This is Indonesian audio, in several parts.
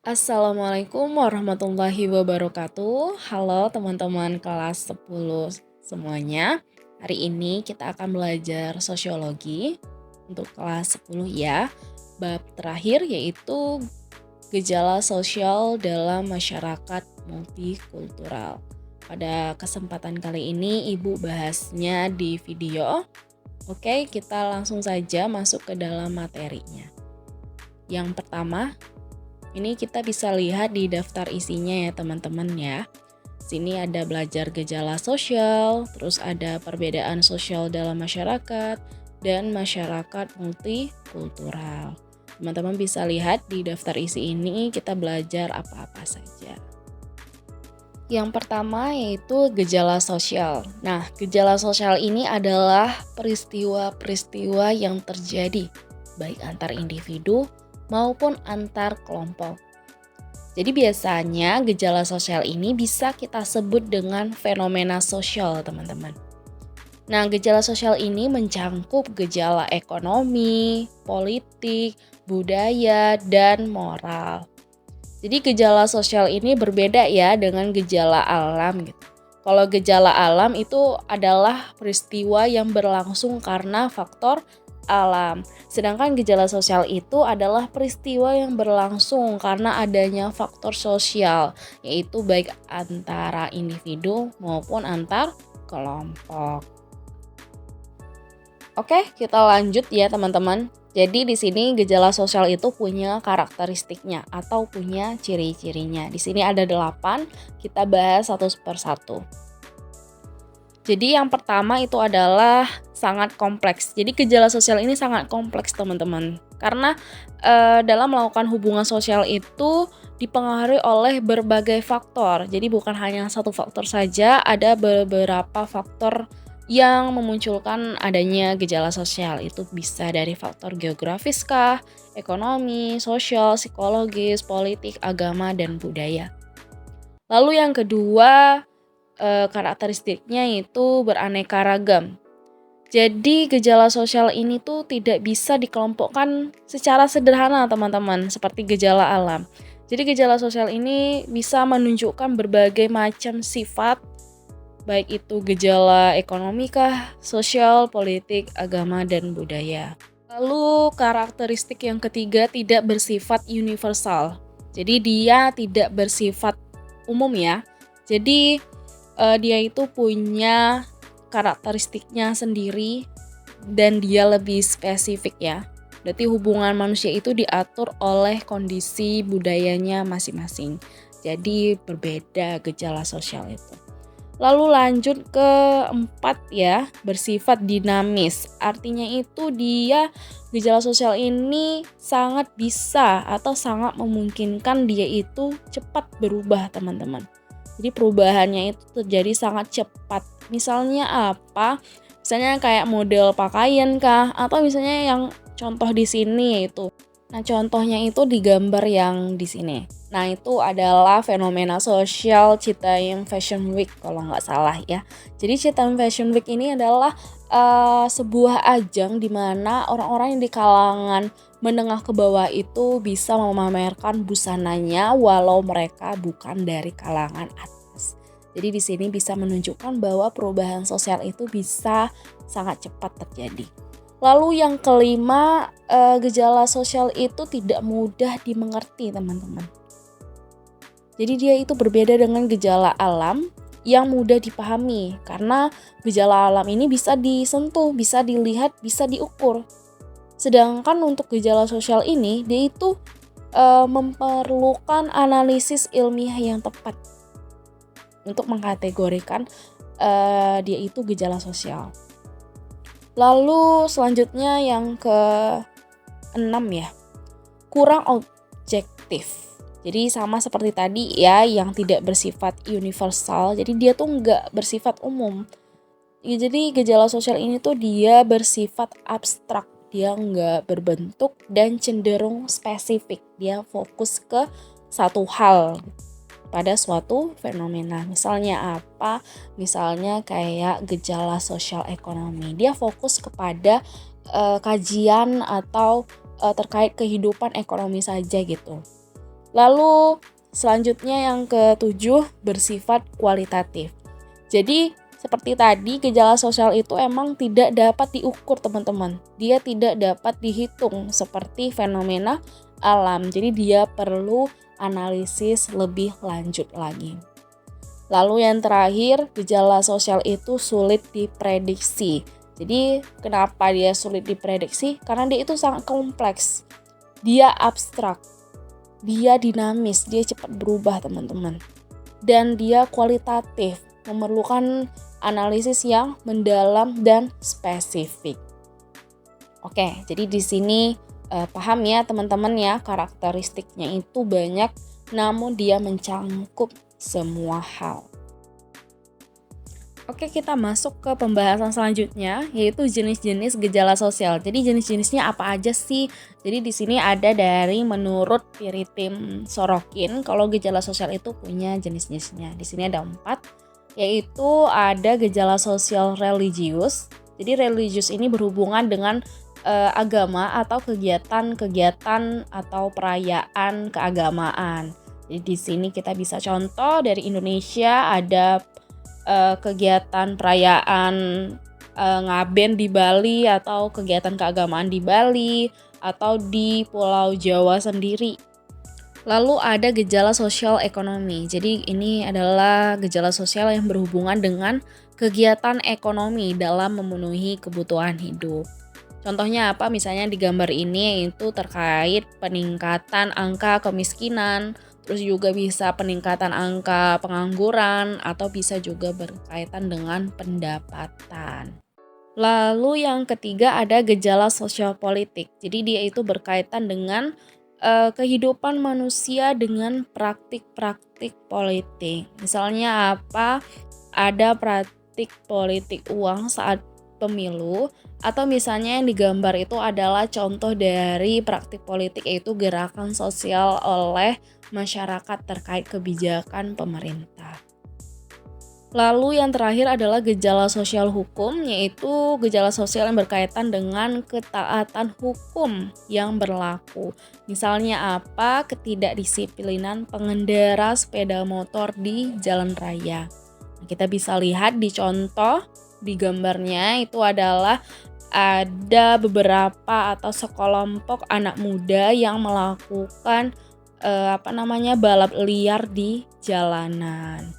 Assalamualaikum warahmatullahi wabarakatuh. Halo teman-teman kelas 10 semuanya. Hari ini kita akan belajar sosiologi untuk kelas 10 ya. Bab terakhir yaitu gejala sosial dalam masyarakat multikultural. Pada kesempatan kali ini Ibu bahasnya di video. Oke, kita langsung saja masuk ke dalam materinya. Yang pertama, ini kita bisa lihat di daftar isinya ya teman-teman ya. Sini ada belajar gejala sosial, terus ada perbedaan sosial dalam masyarakat, dan masyarakat multikultural. Teman-teman bisa lihat di daftar isi ini kita belajar apa-apa saja. Yang pertama yaitu gejala sosial. Nah, gejala sosial ini adalah peristiwa-peristiwa yang terjadi baik antar individu maupun antar kelompok. Jadi biasanya gejala sosial ini bisa kita sebut dengan fenomena sosial, teman-teman. Nah, gejala sosial ini mencangkup gejala ekonomi, politik, budaya, dan moral. Jadi gejala sosial ini berbeda ya dengan gejala alam gitu. Kalau gejala alam itu adalah peristiwa yang berlangsung karena faktor alam. Sedangkan gejala sosial itu adalah peristiwa yang berlangsung karena adanya faktor sosial, yaitu baik antara individu maupun antar kelompok. Oke, kita lanjut ya teman-teman. Jadi di sini gejala sosial itu punya karakteristiknya atau punya ciri-cirinya. Di sini ada 8, kita bahas satu per satu. Jadi yang pertama itu adalah sangat kompleks. Jadi gejala sosial ini sangat kompleks teman-teman. Karena dalam melakukan hubungan sosial itu dipengaruhi oleh berbagai faktor. Jadi bukan hanya satu faktor saja, ada beberapa faktor yang memunculkan adanya gejala sosial. Itu bisa dari faktor geografis kah, ekonomi, sosial, psikologis, politik, agama, dan budaya. Lalu yang kedua, karakteristiknya itu beraneka ragam. Jadi gejala sosial ini tuh tidak bisa dikelompokkan secara sederhana teman-teman, seperti gejala alam. Jadi gejala sosial ini bisa menunjukkan berbagai macam sifat, baik itu gejala ekonomi kah, sosial, politik, agama, dan budaya. Lalu karakteristik yang ketiga tidak bersifat universal. Jadi dia tidak bersifat umum ya. Jadi dia itu punya karakteristiknya sendiri dan dia lebih spesifik ya. Berarti hubungan manusia itu diatur oleh kondisi budayanya masing-masing. Jadi berbeda gejala sosial itu. Lalu lanjut ke 4 ya, bersifat dinamis. Artinya itu gejala sosial ini sangat bisa atau sangat memungkinkan dia itu cepat berubah teman-teman. Jadi perubahannya itu terjadi sangat cepat. Misalnya apa? Misalnya kayak model pakaian kah? Atau misalnya yang contoh di sini yaitu. Nah, contohnya itu di gambar yang di sini. Nah, itu adalah fenomena sosial Citaim Fashion Week kalau nggak salah ya. Jadi Citaim Fashion Week ini adalah sebuah ajang di mana orang-orang yang di kalangan menengah ke bawah itu bisa memamerkan busananya walau mereka bukan dari kalangan atas. Jadi di sini bisa menunjukkan bahwa perubahan sosial itu bisa sangat cepat terjadi. Lalu yang kelima, gejala sosial itu tidak mudah dimengerti teman-teman. Jadi dia itu berbeda dengan gejala alam yang mudah dipahami. Karena gejala alam ini bisa disentuh, bisa dilihat, bisa diukur. Sedangkan untuk gejala sosial ini, dia itu memerlukan analisis ilmiah yang tepat untuk mengkategorikan dia itu gejala sosial. Lalu selanjutnya yang ke-6 ya, kurang objektif. Jadi sama seperti tadi ya, yang tidak bersifat universal, jadi dia tuh nggak bersifat umum. Jadi gejala sosial ini tuh dia bersifat abstrak, dia nggak berbentuk dan cenderung spesifik, dia fokus ke satu hal pada suatu fenomena. Misalnya apa? Misalnya kayak gejala sosial ekonomi. Dia fokus kepada kajian atau terkait kehidupan ekonomi saja gitu. Lalu selanjutnya yang ketujuh, bersifat kualitatif. Jadi seperti tadi, gejala sosial itu emang tidak dapat diukur teman-teman. Dia tidak dapat dihitung seperti fenomena alam. Jadi dia perlu analisis lebih lanjut lagi. Lalu yang terakhir, gejala sosial itu sulit diprediksi. Jadi kenapa dia sulit diprediksi? Karena dia itu sangat kompleks. Dia abstrak. Dia dinamis, dia cepat berubah teman-teman. Dan dia kualitatif, memerlukan analisis yang mendalam dan spesifik. Oke, jadi di sini paham ya teman-teman ya, karakteristiknya itu banyak namun dia mencangkup semua hal. Oke, kita masuk ke pembahasan selanjutnya, yaitu jenis-jenis gejala sosial. Jadi jenis-jenisnya apa aja sih? Jadi di sini ada dari menurut Piritim Sorokin, kalau gejala sosial itu punya jenis-jenisnya. Di sini ada 4, yaitu ada gejala sosial religius. Jadi religius ini berhubungan dengan agama atau kegiatan-kegiatan atau perayaan keagamaan. Jadi di sini kita bisa contoh dari Indonesia ada kegiatan perayaan ngaben di Bali atau kegiatan keagamaan di Bali atau di Pulau Jawa sendiri. Lalu ada gejala sosial ekonomi. Jadi ini adalah gejala sosial yang berhubungan dengan kegiatan ekonomi dalam memenuhi kebutuhan hidup. Contohnya apa? Misalnya di gambar ini itu terkait peningkatan angka kemiskinan, terus juga bisa peningkatan angka pengangguran, atau bisa juga berkaitan dengan pendapatan. Lalu yang ketiga ada gejala sosial politik. Jadi dia itu berkaitan dengan kehidupan manusia dengan praktik-praktik politik. Misalnya apa? Ada praktik politik uang saat pemilu, atau misalnya yang digambar itu adalah contoh dari praktik politik, yaitu gerakan sosial oleh masyarakat terkait kebijakan pemerintah. Lalu yang terakhir adalah gejala sosial hukum, yaitu gejala sosial yang berkaitan dengan ketaatan hukum yang berlaku. Misalnya apa? Ketidakdisiplinan pengendara sepeda motor di jalan raya. Kita bisa lihat di contoh di gambarnya itu adalah ada beberapa atau sekelompok anak muda yang melakukan balap liar di jalanan.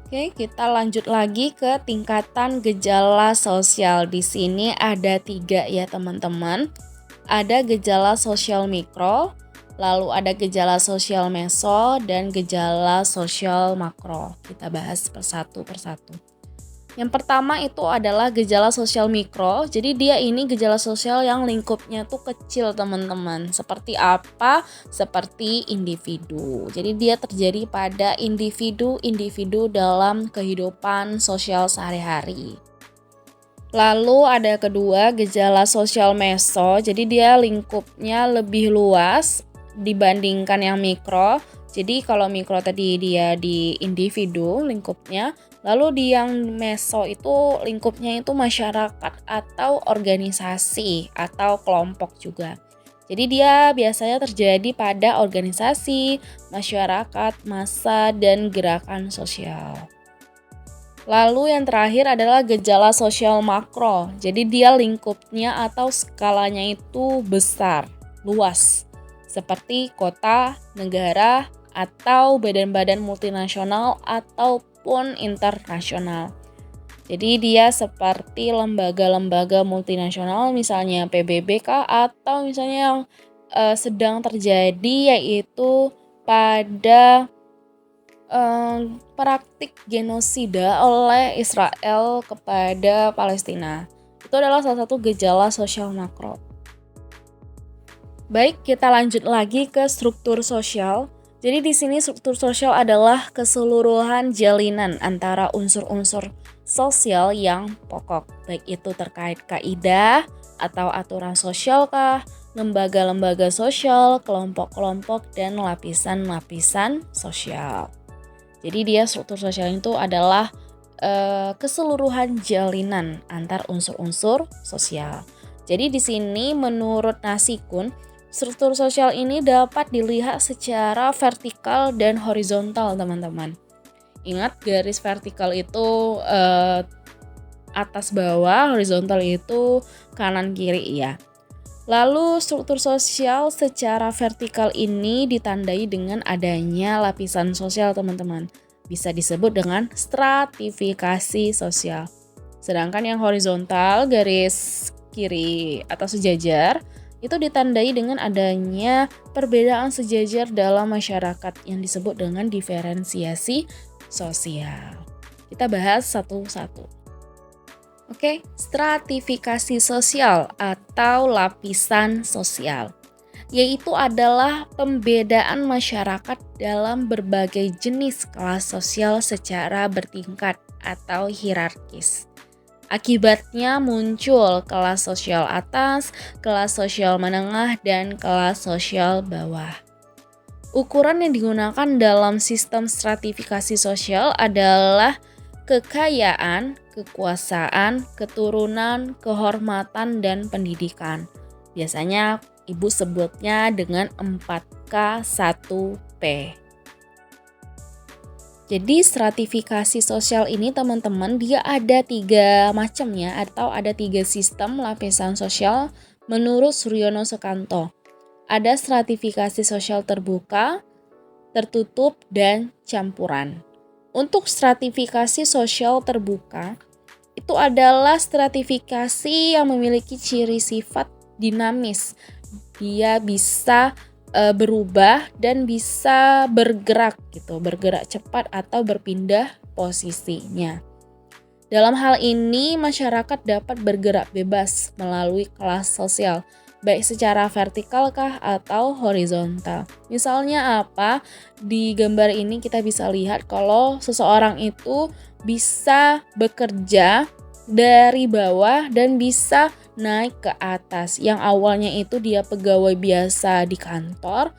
Oke, kita lanjut lagi ke tingkatan gejala sosial. Di sini ada 3 ya teman-teman. Ada gejala sosial mikro, lalu ada gejala sosial meso, dan gejala sosial makro. Kita bahas persatu. Yang pertama itu adalah gejala sosial mikro. Jadi dia ini gejala sosial yang lingkupnya tuh kecil teman-teman. Seperti apa? Seperti individu. Jadi dia terjadi pada individu dalam kehidupan sosial sehari-hari. Lalu ada kedua gejala sosial meso. Jadi dia lingkupnya lebih luas dibandingkan yang mikro. Jadi kalau mikro tadi dia di individu lingkupnya, lalu di yang meso itu lingkupnya itu masyarakat atau organisasi atau kelompok juga. Jadi dia biasanya terjadi pada organisasi, masyarakat, massa, dan gerakan sosial. Lalu yang terakhir adalah gejala sosial makro. Jadi dia lingkupnya atau skalanya itu besar, luas. Seperti kota, negara, atau badan-badan multinasional ataupun internasional. Jadi dia seperti lembaga-lembaga multinasional, misalnya PBB atau misalnya yang sedang terjadi yaitu pada praktik genosida oleh Israel kepada Palestina. Itu adalah salah satu gejala sosial makro. Baik, kita lanjut lagi ke struktur sosial. Jadi di sini struktur sosial adalah keseluruhan jalinan antara unsur-unsur sosial yang pokok, baik itu terkait kaidah atau aturan sosial lembaga-lembaga sosial, kelompok-kelompok, dan lapisan-lapisan sosial. Jadi dia struktur sosial itu adalah keseluruhan jalinan antar unsur-unsur sosial. Jadi di sini menurut Nasikun, Struktur sosial ini dapat dilihat secara vertikal dan horizontal, teman-teman. Ingat, garis vertikal itu atas bawah, horizontal itu kanan kiri ya. Lalu struktur sosial secara vertikal ini ditandai dengan adanya lapisan sosial, teman-teman. Bisa disebut dengan stratifikasi sosial. Sedangkan yang horizontal, garis kiri atau sejajar, itu ditandai dengan adanya perbedaan sejajar dalam masyarakat yang disebut dengan diferensiasi sosial. Kita bahas satu-satu. Oke, stratifikasi sosial atau lapisan sosial, yaitu adalah pembedaan masyarakat dalam berbagai jenis kelas sosial secara bertingkat atau hierarkis. Akibatnya muncul kelas sosial atas, kelas sosial menengah, dan kelas sosial bawah. Ukuran yang digunakan dalam sistem stratifikasi sosial adalah kekayaan, kekuasaan, keturunan, kehormatan, dan pendidikan. Biasanya ibu sebutnya dengan 4K1P. Jadi stratifikasi sosial ini, teman-teman, dia ada 3 macam ya, atau ada 3 sistem lapisan sosial menurut Suryono Sukanto. Ada stratifikasi sosial terbuka, tertutup, dan campuran. Untuk stratifikasi sosial terbuka, itu adalah stratifikasi yang memiliki ciri sifat dinamis. Dia bisa berubah dan bisa bergerak gitu, bergerak cepat atau berpindah posisinya. Dalam hal ini, masyarakat dapat bergerak bebas melalui kelas sosial, baik secara vertikal kah atau horizontal. Misalnya apa? Di gambar ini kita bisa lihat kalau seseorang itu bisa bekerja dari bawah dan bisa naik ke atas. Yang awalnya itu dia pegawai biasa di kantor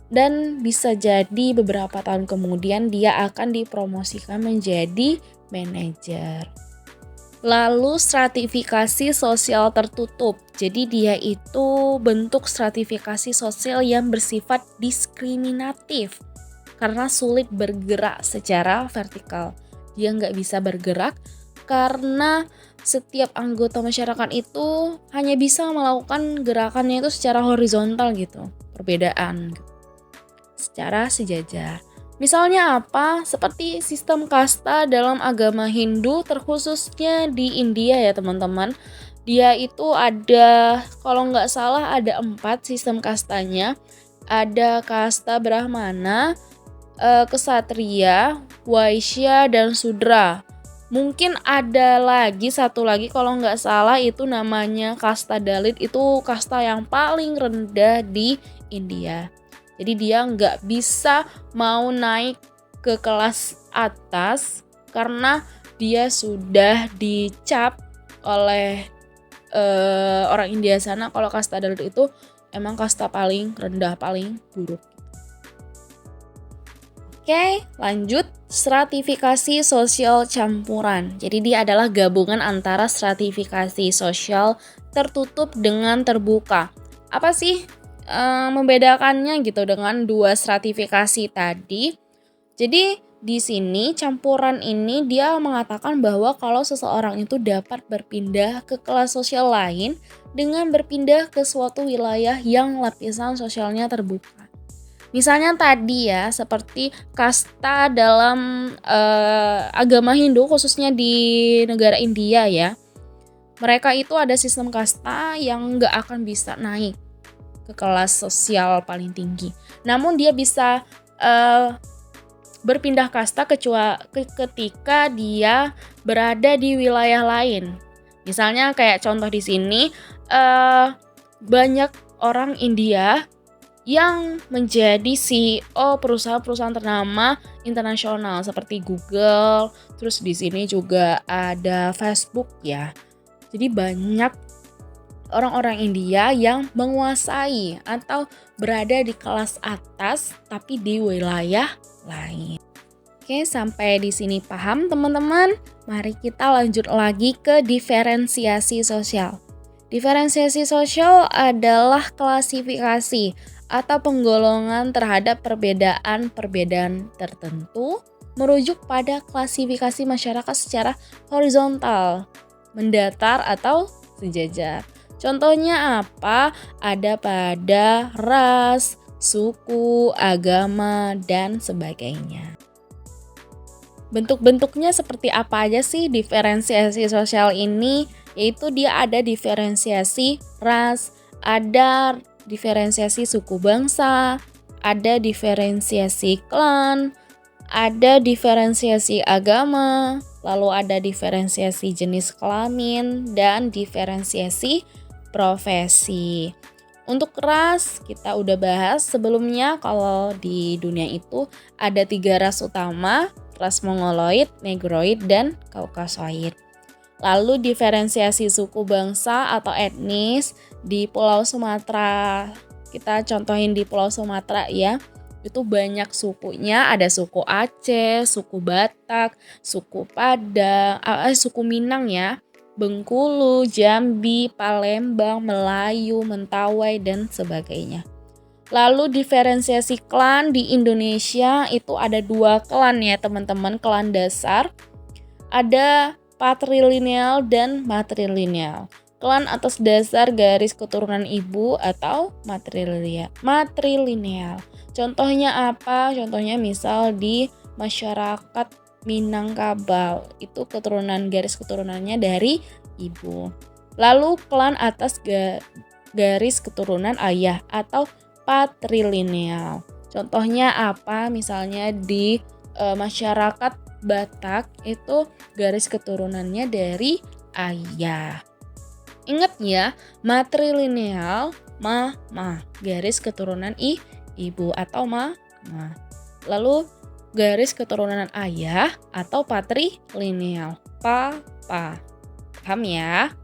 dan bisa jadi beberapa tahun kemudian dia akan dipromosikan menjadi manajer. Lalu stratifikasi sosial tertutup. Jadi dia itu bentuk stratifikasi sosial yang bersifat diskriminatif karena sulit bergerak secara vertikal. Dia nggak bisa bergerak karena setiap anggota masyarakat itu hanya bisa melakukan gerakannya itu secara horizontal gitu, perbedaan secara sejajar. Misalnya apa? Seperti sistem kasta dalam agama Hindu, terkhususnya di India ya teman-teman. Dia itu ada, kalau nggak salah ada 4 sistem kastanya. Ada kasta Brahmana, Ksatria, Waisya, dan Sudra. Mungkin ada lagi satu lagi kalau nggak salah itu namanya kasta Dalit, itu kasta yang paling rendah di India. Jadi dia nggak bisa mau naik ke kelas atas karena dia sudah dicap oleh orang India sana kalau kasta Dalit itu emang kasta paling rendah, paling buruk. Oke, lanjut. Stratifikasi sosial campuran. Jadi dia adalah gabungan antara stratifikasi sosial tertutup dengan terbuka. Apa sih membedakannya gitu dengan 2 stratifikasi tadi? Jadi di sini campuran ini dia mengatakan bahwa kalau seseorang itu dapat berpindah ke kelas sosial lain dengan berpindah ke suatu wilayah yang lapisan sosialnya terbuka. Misalnya tadi ya, seperti kasta dalam agama Hindu, khususnya di negara India ya. Mereka itu ada sistem kasta yang nggak akan bisa naik ke kelas sosial paling tinggi. Namun dia bisa berpindah kasta ketika dia berada di wilayah lain. Misalnya kayak contoh di sini, banyak orang India yang menjadi CEO perusahaan-perusahaan ternama internasional seperti Google, terus di sini juga ada Facebook ya. Jadi banyak orang-orang India yang menguasai atau berada di kelas atas tapi di wilayah lain. Oke, sampai di sini paham teman-teman? Mari kita lanjut lagi ke diferensiasi sosial. Diferensiasi sosial adalah klasifikasi atau penggolongan terhadap perbedaan-perbedaan tertentu merujuk pada klasifikasi masyarakat secara horizontal, mendatar atau sejajar. Contohnya apa? Ada pada ras, suku, agama, dan sebagainya. Bentuk-bentuknya seperti apa aja sih diferensiasi sosial ini? Yaitu dia ada diferensiasi ras, ada diferensiasi suku bangsa, ada diferensiasi klan, ada diferensiasi agama, lalu ada diferensiasi jenis kelamin, dan diferensiasi profesi. Untuk ras, kita udah bahas sebelumnya kalau di dunia itu ada 3 ras utama, ras Mongoloid, Negroid, dan Kaukasoid. Lalu diferensiasi suku bangsa atau etnis di Pulau Sumatera. Kita contohin di Pulau Sumatera ya. Itu banyak sukunya, ada suku Aceh, suku Batak, suku Padang, suku Minang ya. Bengkulu, Jambi, Palembang, Melayu, Mentawai, dan sebagainya. Lalu diferensiasi klan di Indonesia itu ada 2 klan ya teman-teman, klan dasar. Ada patrilineal dan matrilineal. Klan atas dasar garis keturunan ibu atau matrilineal. Contohnya apa? Contohnya misal di masyarakat Minangkabau, itu garis keturunannya dari ibu. Lalu klan atas garis keturunan ayah atau patrilineal. Contohnya apa? Misalnya di masyarakat Batak itu garis keturunannya dari ayah. Ingat ya, matrilineal mama, garis keturunan ibu atau mama. Lalu garis keturunan ayah atau patrilineal, papa. Paham ya?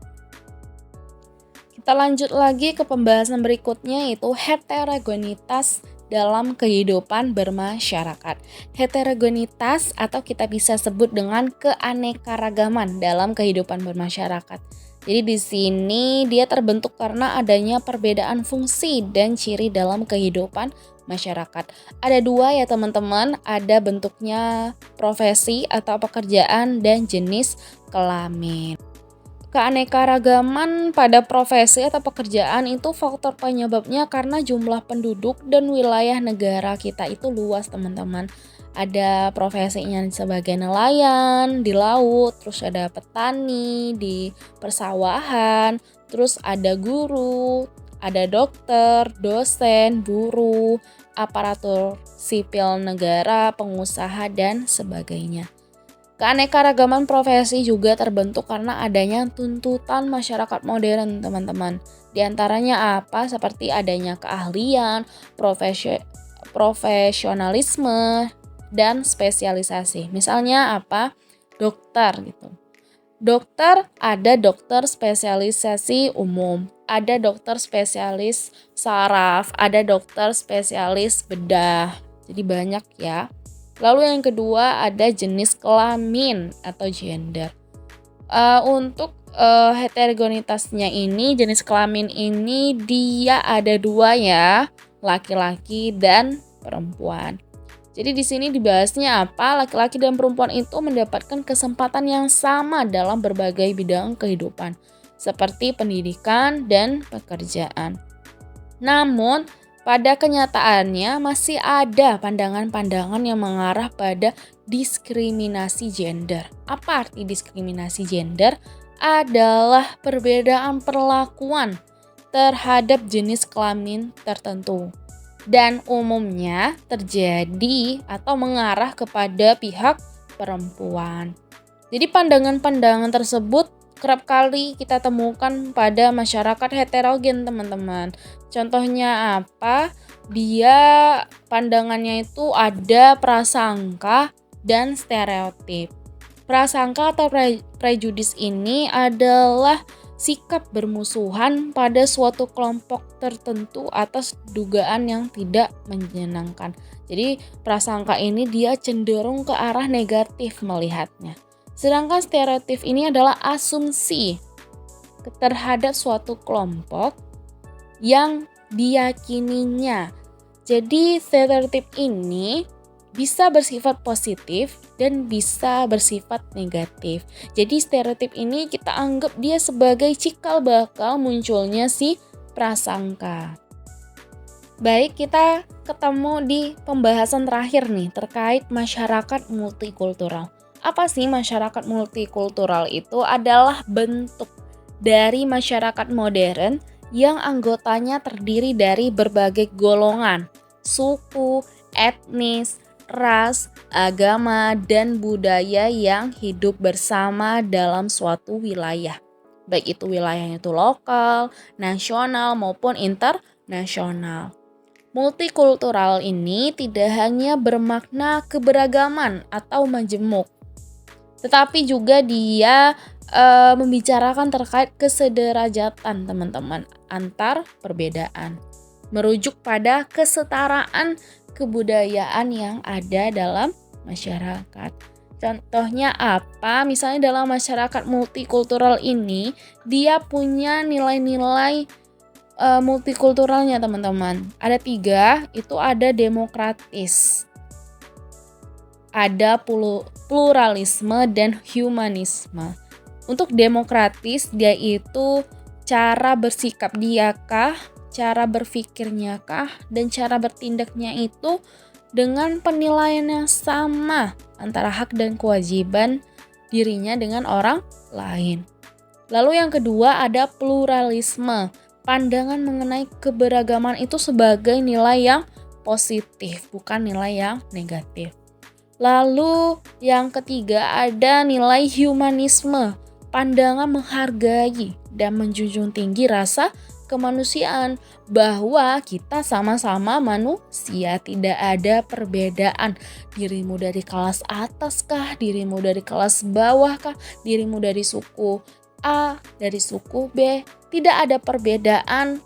Kita lanjut lagi ke pembahasan berikutnya yaitu heterogenitas dalam kehidupan bermasyarakat. Heterogenitas atau kita bisa sebut dengan keanekaragaman dalam kehidupan bermasyarakat. Jadi di sini dia terbentuk karena adanya perbedaan fungsi dan ciri dalam kehidupan masyarakat. Ada 2 ya teman-teman, ada bentuknya profesi atau pekerjaan dan jenis kelamin. Keanekaragaman pada profesi atau pekerjaan itu faktor penyebabnya karena jumlah penduduk dan wilayah negara kita itu luas teman-teman. Ada profesinya sebagai nelayan di laut, terus ada petani di persawahan, terus ada guru, ada dokter, dosen, buruh, aparatur sipil negara, pengusaha, dan sebagainya. Keanekaragaman profesi juga terbentuk karena adanya tuntutan masyarakat modern, teman-teman. Di antaranya apa? Seperti adanya keahlian, profesionalisme, dan spesialisasi. Misalnya apa? Dokter gitu. Dokter, ada dokter spesialisasi umum, ada dokter spesialis saraf, ada dokter spesialis bedah. Jadi banyak ya. Lalu yang kedua ada jenis kelamin atau gender. Untuk heterogenitasnya ini, jenis kelamin ini dia ada 2 ya, laki-laki dan perempuan. Jadi di sini dibahasnya apa? Laki-laki dan perempuan itu mendapatkan kesempatan yang sama dalam berbagai bidang kehidupan, seperti pendidikan dan pekerjaan. Namun pada kenyataannya masih ada pandangan-pandangan yang mengarah pada diskriminasi gender. Apa arti diskriminasi gender? Adalah perbedaan perlakuan terhadap jenis kelamin tertentu dan umumnya terjadi atau mengarah kepada pihak perempuan. Jadi pandangan-pandangan tersebut kerap kali kita temukan pada masyarakat heterogen, teman-teman. Contohnya apa? Dia pandangannya itu ada prasangka dan stereotip. Prasangka atau prejudis ini adalah sikap bermusuhan pada suatu kelompok tertentu atas dugaan yang tidak menyenangkan. Jadi prasangka ini dia cenderung ke arah negatif melihatnya. Sedangkan stereotip ini adalah asumsi terhadap suatu kelompok yang diyakininya. Jadi stereotip ini bisa bersifat positif dan bisa bersifat negatif. Jadi stereotip ini kita anggap dia sebagai cikal bakal munculnya si prasangka. Baik, kita ketemu di pembahasan terakhir nih terkait masyarakat multikultural. Apa sih masyarakat multikultural? Itu adalah bentuk dari masyarakat modern yang anggotanya terdiri dari berbagai golongan, suku, etnis, ras, agama, dan budaya yang hidup bersama dalam suatu wilayah. Baik itu wilayahnya itu lokal, nasional, maupun internasional. Multikultural ini tidak hanya bermakna keberagaman atau majemuk, tetapi juga dia membicarakan terkait kesederajatan teman-teman antar perbedaan, merujuk pada kesetaraan kebudayaan yang ada dalam masyarakat. Contohnya apa? Misalnya dalam masyarakat multikultural ini dia punya nilai-nilai multikulturalnya teman-teman. Ada 3, itu ada demokratis, ada pluralisme, dan humanisme. Untuk demokratis dia itu cara bersikap dia kah, cara berpikirnya kah, dan cara bertindaknya itu dengan penilaian yang sama antara hak dan kewajiban dirinya dengan orang lain. Lalu yang kedua ada pluralisme. Pandangan mengenai keberagaman itu sebagai nilai yang positif, bukan nilai yang negatif. Lalu yang ketiga ada nilai humanisme. Pandangan menghargai dan menjunjung tinggi rasa kemanusiaan, bahwa kita sama-sama manusia, tidak ada perbedaan. Dirimu dari kelas atas kah, dirimu dari kelas bawah kah, dirimu dari suku A, dari suku B, tidak ada perbedaan,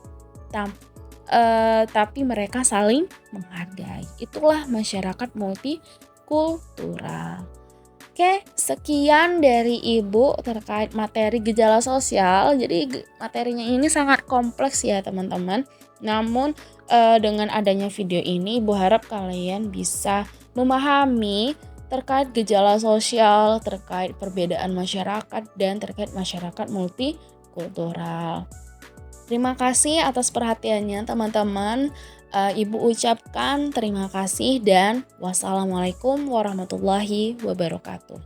tapi mereka saling menghargai. Itulah masyarakat multikultural. Oke, sekian dari Ibu terkait materi gejala sosial. Jadi materinya ini sangat kompleks ya teman-teman. Namun dengan adanya video ini Ibu harap kalian bisa memahami terkait gejala sosial, terkait perbedaan masyarakat, dan terkait masyarakat multikultural. Terima kasih atas perhatiannya teman-teman. Ibu ucapkan terima kasih dan wassalamualaikum warahmatullahi wabarakatuh.